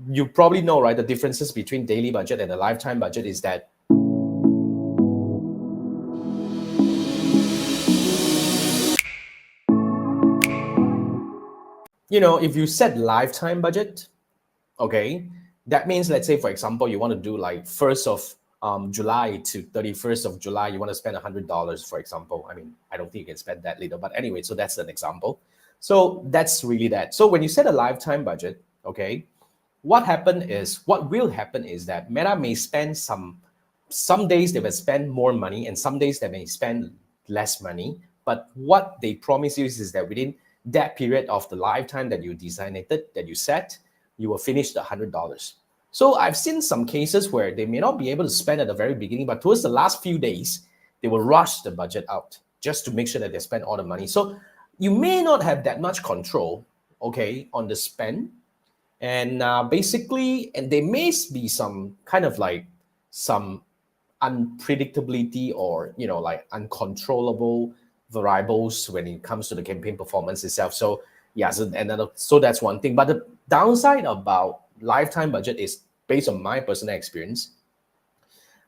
you probably know, right? The differences between daily budget and the lifetime budget is that if you set lifetime budget, okay, that means, let's say, for example, you want to do like 1st of July to 31st of July, you want to spend $100, for example. I mean, I don't think you can spend that little, but anyway, so that's an example. So that's really that. So when you set a lifetime budget, okay, what will happen is that Meta may spend some days they will spend more money and some days they may spend less money. But what they promise you is that within that period of the lifetime that you designated, that you set, you will finish the $100. So I've seen some cases where they may not be able to spend at the very beginning, but towards the last few days, they will rush the budget out just to make sure that they spend all the money. So you may not have that much control, okay, on the spend. And basically, and there may be some kind of like some unpredictability or like uncontrollable variables when it comes to the campaign performance itself. So yeah, so that's one thing. But the downside about lifetime budget is, based on my personal experience,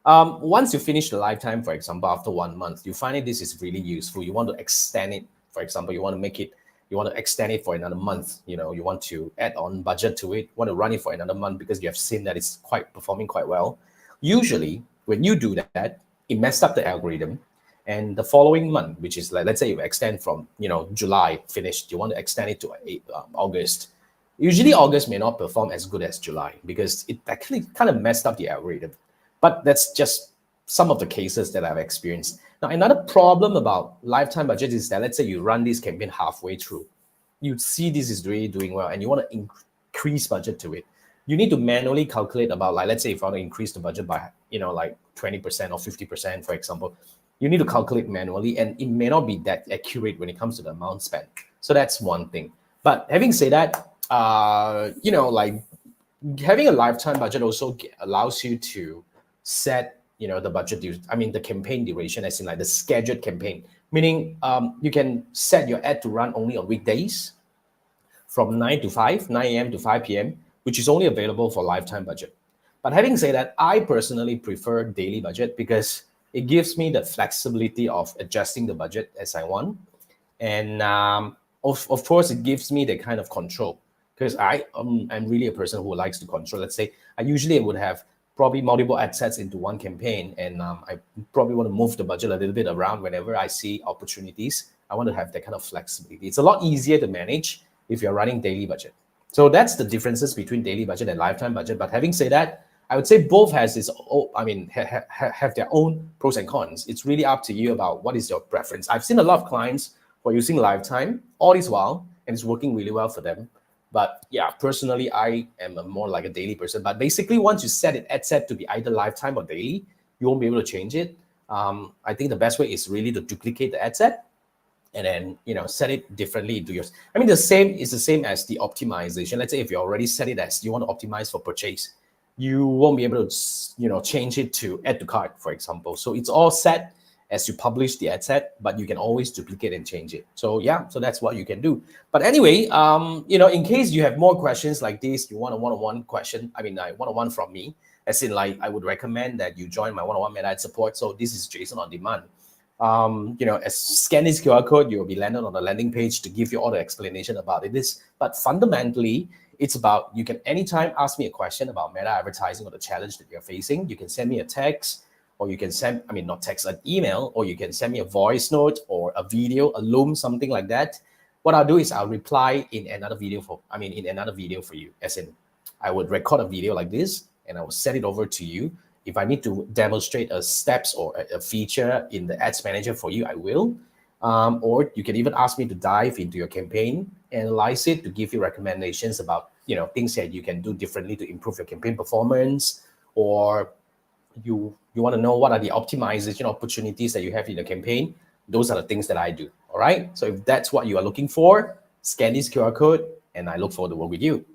once you finish the lifetime, for example, after 1 month, you find this is really useful. You want to extend it. For example, you want to extend it for another month. You want to add on budget to it, want to run it for another month because you have seen that it's performing quite well. Usually when you do that, it messed up the algorithm. And the following month, which is like, let's say you extend from, July finished, you want to extend it to August. Usually August may not perform as good as July because it actually kind of messed up the algorithm. But that's just some of the cases that I've experienced. Now, another problem about lifetime budget is that, let's say you run this campaign halfway through, you see this is really doing well and you want to increase budget to it. You need to manually calculate about, like, let's say if you want to increase the budget by, like 20% or 50%, for example, you need to calculate manually, and it may not be that accurate when it comes to the amount spent. So that's one thing. But having said that, like having a lifetime budget also allows you to set, the budget, the campaign duration, as in like the scheduled campaign, meaning you can set your ad to run only on weekdays from 9 a.m. to 5 p.m., which is only available for lifetime budget. But having said that, I personally prefer daily budget because it gives me the flexibility of adjusting the budget as I want. And of course, it gives me the kind of control because I'm really a person who likes to control. Let's say I usually would have probably multiple ad sets into one campaign, and I probably want to move the budget a little bit around whenever I see opportunities. I want to have that kind of flexibility. It's a lot easier to manage if you're running daily budget. So that's the differences between daily budget and lifetime budget. But having said that, I would say both have their own pros and cons. It's really up to you about what is your preference. I've seen a lot of clients who are using lifetime all this while, and it's working really well for them. But yeah, personally, I am more like a daily person. But basically, once you set it, ad set to be either lifetime or daily, you won't be able to change it. I think the best way is really to duplicate the ad set and then set it differently into yours. The same is the same as the optimization. Let's say if you already set it as you want to optimize for purchase, you won't be able to change it to add to cart, for example. So it's all set as you publish the ad set, but you can always duplicate and change it. So yeah, so that's what you can do. But anyway, in case you have more questions like this, you want a one-on-one question, one-on-one from me, as in like I would recommend that you join my one-on-one Meta Ad support. So this is Jason on demand. As scan this QR code, you will be landed on the landing page to give you all the explanation about it. But fundamentally, it's about, you can anytime ask me a question about meta advertising or the challenge that you're facing. You can send me a text, or you can send, not text, an email, or you can send me a voice note or a video, a Loom, something like that. What I'll do is I'll reply in another video for you. As in, I would record a video like this and I will send it over to you. If I need to demonstrate a steps or a feature in the ads manager for you, I will. Or you can even ask me to dive into your campaign, analyze it to give you recommendations about things that you can do differently to improve your campaign performance, or you want to know what are the optimization opportunities that you have in the campaign. Those are the things that I do. All right. So if that's what you are looking for, scan this QR code, and I look forward to work with you.